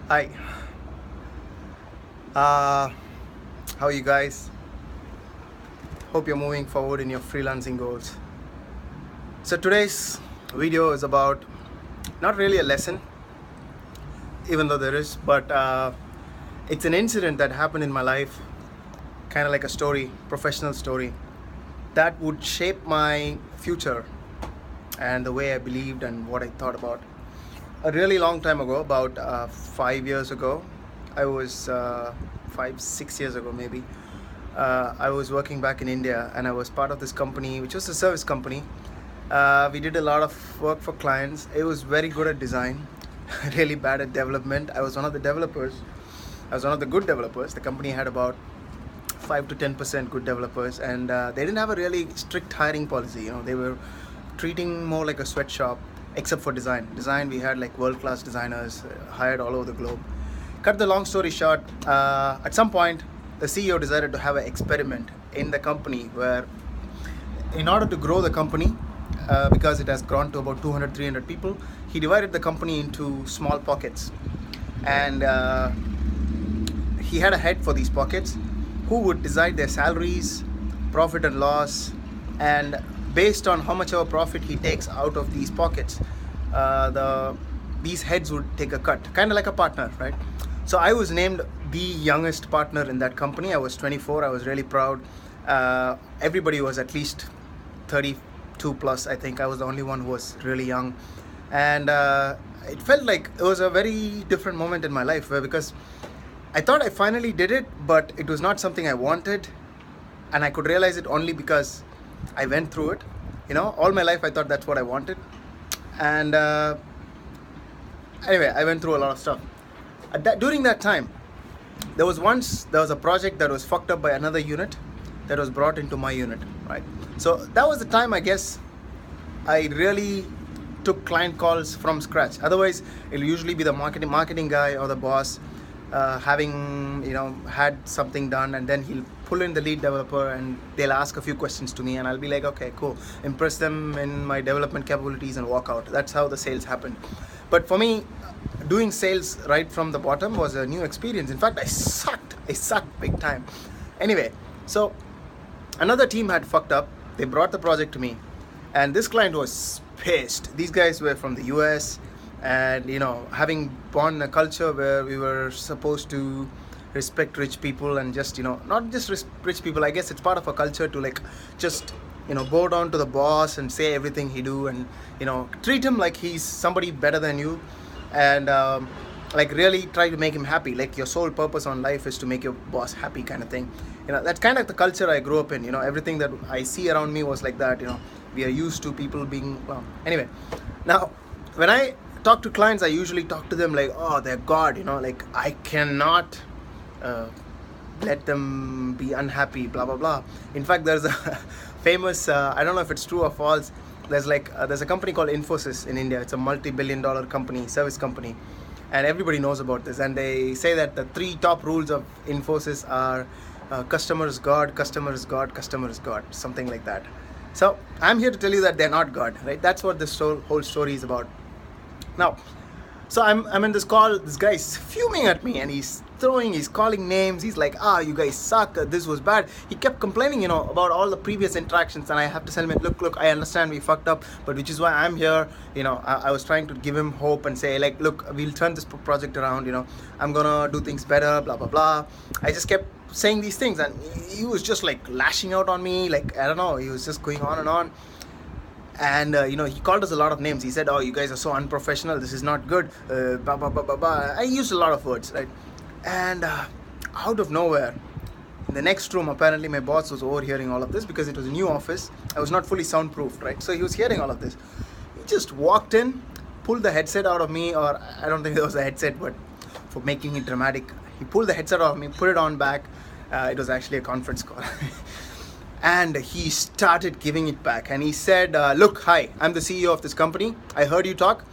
Hi, uh, how are you guys? Hope you're moving forward in your freelancing goals. So today's video is about not really a lesson, even though there is, but it's an incident that happened in my life, kind of like a story, professional story, that would shape my future and the way I believed and what I thought about. A really long time ago, about 5 years ago, I was 5, 6 years ago maybe. I was working back in India and I was part of this company, which was a service company. We did a lot of work for clients. It was very good at design, really bad at development. I was one of the developers. I was one of the good developers. The company had about 5 to 10% good developers, and they didn't have a really strict hiring policy. They were treating more like a sweatshop, except for design. Design, we had like world-class designers hired all over the globe. Cut the long story short, at some point, the CEO decided to have an experiment in the company where, in order to grow the company, because it has grown to about 200, 300 people, he divided the company into small pockets. And he had a head for these pockets who would decide their salaries, profit and loss, and based on how much of a profit he takes out of these pockets, these heads would take a cut, kind of like a partner, right? So I was named the youngest partner in that company. I was 24. I was really proud. Everybody was at least 32 plus. I think I was the only one who was really young, and it felt like it was a very different moment in my life, because I thought I finally did it, but it was not something I wanted, and I could realize it only because I went through it. All my life I thought that's what I wanted, and anyway, I went through a lot of stuff. During that time, there was a project that was fucked up by another unit that was brought into my unit, right? So that was the time, I guess, I really took client calls from scratch. Otherwise, it'll usually be the marketing guy or the boss having had something done, and then he'll pull in the lead developer and they'll ask a few questions to me, and I'll be like, okay, cool, impress them in my development capabilities and walk out. That's how the sales happened. But for me, doing sales right from the bottom was a new experience. In fact, I sucked big time. Anyway, so another team had fucked up. They brought the project to me, and this client was pissed. These guys were from the US, and having born a culture where we were supposed to respect rich people, and just not just rich people. I guess it's part of a culture to like just go down to the boss and say everything he do, and treat him like he's somebody better than you, and like really try to make him happy. Like your sole purpose on life is to make your boss happy, kind of thing. That's kind of the culture I grew up in. Everything that I see around me was like that. We are used to people being, well, anyway. Now when I talk to clients, I usually talk to them like, oh, they're God. Like I cannot let them be unhappy, blah blah blah. In fact, there's a famous, I don't know if it's true or false, there's a company called Infosys in India. It's a multi-billion-dollar company, service company, and everybody knows about this. And they say that the 3 top rules of Infosys are customer is God, customer is God, customer is God, something like that. So I'm here to tell you that they're not God, right? That's what this whole story is about. Now, so I'm in this call. This guy's fuming at me, and he's calling names. He's like, you guys suck. This was bad. He kept complaining, about all the previous interactions, and I have to tell him, look, I understand we fucked up, but which is why I'm here. I was trying to give him hope and say, like, look, we'll turn this project around. I'm gonna do things better, blah blah blah. I just kept saying these things, and he was just like lashing out on me, like, I don't know. He was just going on and on. And he called us a lot of names. He said, oh, you guys are so unprofessional, this is not good, blah blah blah blah blah. I used a lot of words, right? And out of nowhere, in the next room, apparently my boss was overhearing all of this, because it was a new office. I was not fully soundproofed, right? So he was hearing all of this. He just walked in, pulled the headset out of me, or I don't think it was a headset, but for making it dramatic, he pulled the headset out of me, put it on back. It was actually a conference call. And he started giving it back, and he said, look, hi, I'm the CEO of this company. I heard you talk.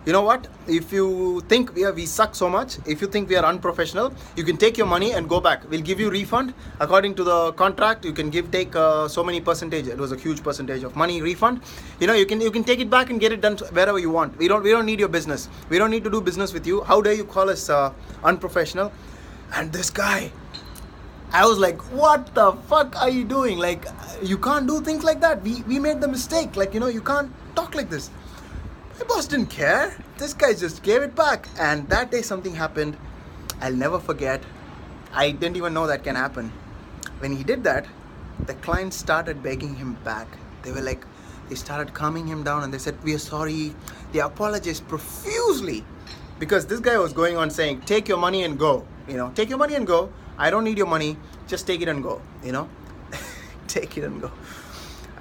You know what? If you think we suck so much, if you think we are unprofessional, you can take your money and go back. We'll give you refund according to the contract. You can take so many percentage. It was a huge percentage of money refund. You know, you can take it back and get it done wherever you want. We don't need your business. We don't need to do business with you. How dare you call us unprofessional? And this guy, I was like, what the fuck are you doing? Like, you can't do things like that. We made the mistake. Like, you know, you can't talk like this. My boss didn't care. This guy just gave it back. And that day something happened. I'll never forget. I didn't even know that can happen. When he did that, the clients started begging him back. They started calming him down and they said, we are sorry. They apologized profusely because this guy was going on saying, take your money and go. You know, take your money and go. I don't need your money. Just take it and go. You know, take it and go.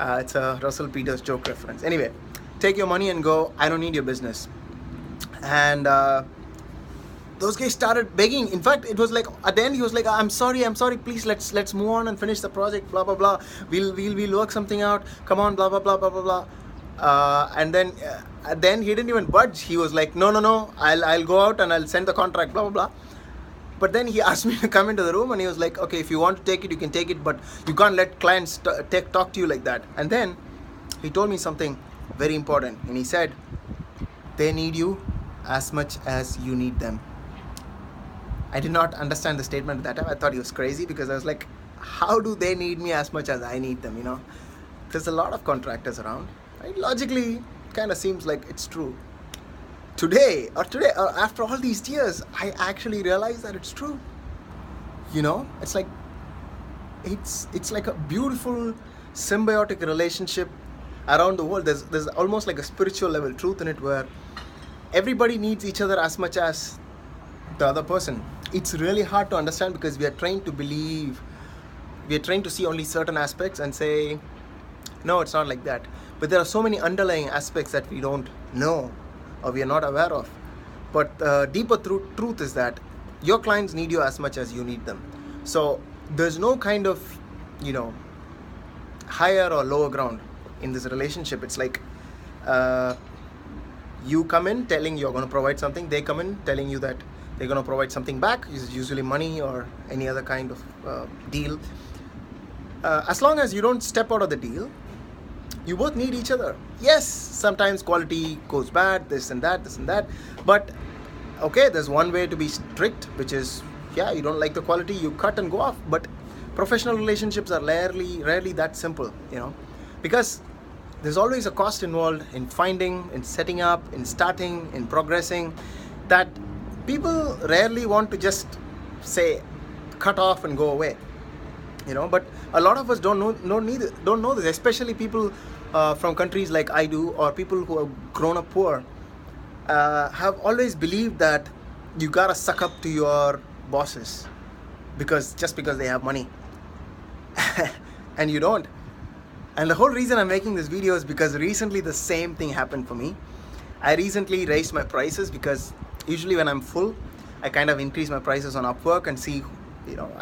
It's a Russell Peters joke reference. Anyway. Take your money and go. I don't need your business. And those guys started begging. In fact, it was like at the end he was like, I'm sorry, please let's move on and finish the project, blah blah blah. We'll work something out. Come on, blah blah blah blah blah blah. And then he didn't even budge. He was like, no, I'll go out and I'll send the contract, blah blah blah. But then he asked me to come into the room and he was like, okay, if you want to take it, you can take it, but you can't let clients talk to you like that. And then he told me something very important, and he said, they need you as much as you need them. I did not understand the statement at that time. I thought he was crazy because I was like, how do they need me as much as I need them? You know, there's a lot of contractors around, right? Logically kind of seems like it's true. Today after all these years, I actually realized that it's true. You know, it's like a beautiful symbiotic relationship around the world. There's almost like a spiritual level truth in it where everybody needs each other as much as the other person. It's really hard to understand because we are trained to believe, we are trained to see only certain aspects and say, no, it's not like that. But there are so many underlying aspects that we don't know or we are not aware of. But the deeper truth is that your clients need you as much as you need them. So there's no kind of, you know, higher or lower ground in this relationship. It's like you come in telling you're going to provide something, they come in telling you that they're going to provide something back, usually money or any other kind of deal. As long as you don't step out of the deal, you both need each other. Yes, sometimes quality goes bad, this and that, but okay, there's one way to be strict, which is, yeah, you don't like the quality, you cut and go off. But professional relationships are rarely that simple, you know, because there's always a cost involved in finding, in setting up, in starting, in progressing, that people rarely want to just say cut off and go away, you know. But a lot of us don't know this, especially people from countries like I do, or people who have grown up poor, have always believed that you gotta suck up to your bosses because they have money and you don't. And the whole reason I'm making this video is because recently the same thing happened for me. I recently raised my prices because usually when I'm full, I kind of increase my prices on Upwork and see, you know,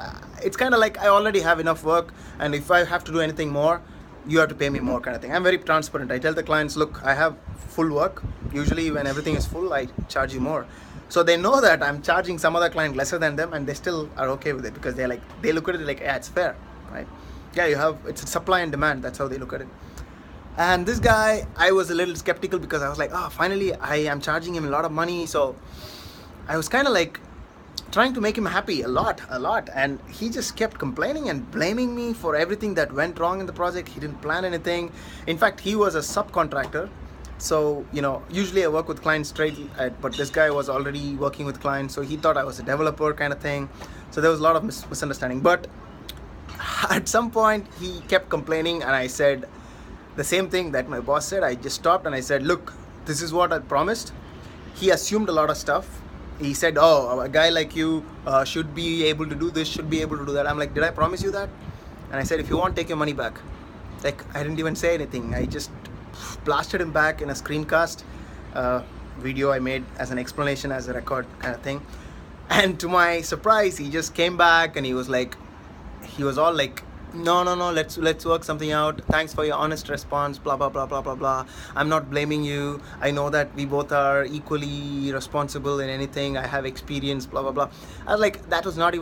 it's kind of like I already have enough work, and if I have to do anything more, you have to pay me more kind of thing. I'm very transparent. I tell the clients, look, I have full work. Usually when everything is full, I charge you more. So they know that I'm charging some other client lesser than them, and they still are okay with it because they look at it like, yeah, it's fair, right? Yeah, it's a supply and demand. That's how they look at it. And this guy, I was a little skeptical because I was like, finally I am charging him a lot of money. So I was kind of like trying to make him happy a lot. And he just kept complaining and blaming me for everything that went wrong in the project. He didn't plan anything. In fact, he was a subcontractor. So, you know, usually I work with clients straight, but this guy was already working with clients. So he thought I was a developer kind of thing. So there was a lot of misunderstanding. But at some point he kept complaining, and I said the same thing that my boss said. I just stopped and I said, look, this is what I promised. He assumed a lot of stuff. He said, oh, a guy like you should be able to do this, should be able to do that. I'm like, did I promise you that? And I said, if you want, take your money back. Like, I didn't even say anything. I just blasted him back in a screencast video I made as an explanation, as a record kind of thing. And to my surprise, he just came back and he was all like, no, let's work something out. Thanks for your honest response, blah blah blah blah blah blah. I'm not blaming you. I know that we both are equally responsible in anything. I have experience, blah blah blah. I was like, that was not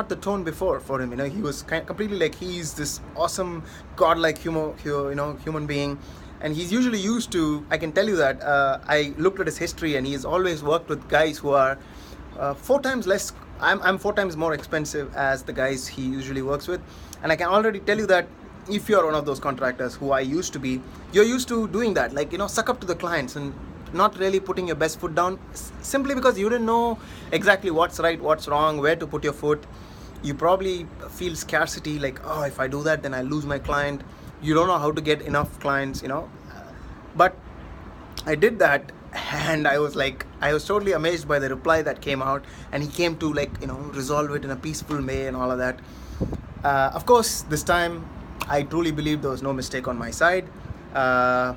the tone before for him. He was completely like, he's this awesome godlike human being, and he's usually used to, I can tell you that, I looked at his history, and he's always worked with guys who are 4 times less. I'm 4 times more expensive as the guys he usually works with. And I can already tell you that if you're one of those contractors who I used to be, you're used to doing that, like, suck up to the clients and not really putting your best foot down, simply because you didn't know exactly what's right, what's wrong, where to put your foot. You probably feel scarcity, like, oh, if I do that, then I lose my client. You don't know how to get enough clients, But I did that, and I was totally amazed by the reply that came out, and he came to, like, resolve it in a peaceful way and all of that. Of course, this time I truly believe there was no mistake on my side, and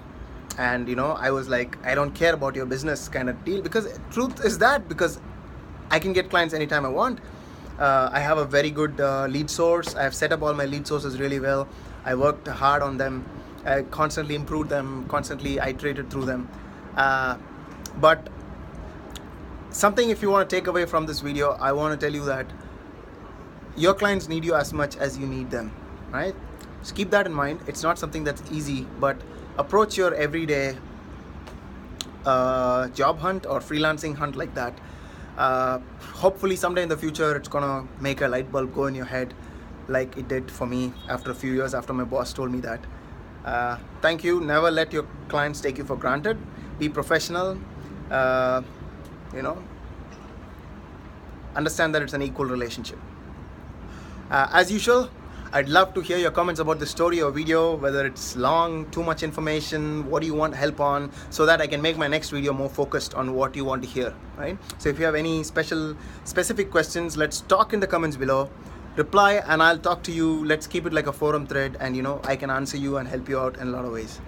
I was like, I don't care about your business kind of deal, because truth is that, because I can get clients anytime I want. I have a very good lead source. I have set up all my lead sources really well. I worked hard on them. I constantly improved them, constantly iterated through them. But something, if you want to take away from this video, I want to tell you that your clients need you as much as you need them, right? So keep that in mind. It's not something that's easy, but approach your everyday job hunt or freelancing hunt like that. Hopefully someday in the future it's gonna make a light bulb go in your head, like it did for me after a few years, after my boss told me that. Thank you. Never let your clients take you for granted. Be professional. Understand that it's an equal relationship. As usual, I'd love to hear your comments about the story or video, whether it's long, too much information, what do you want help on, so that I can make my next video more focused on what you want to hear, right? So if you have any specific questions, let's talk in the comments below. Reply and I'll talk to you. Let's keep it like a forum thread, and I can answer you and help you out in a lot of ways.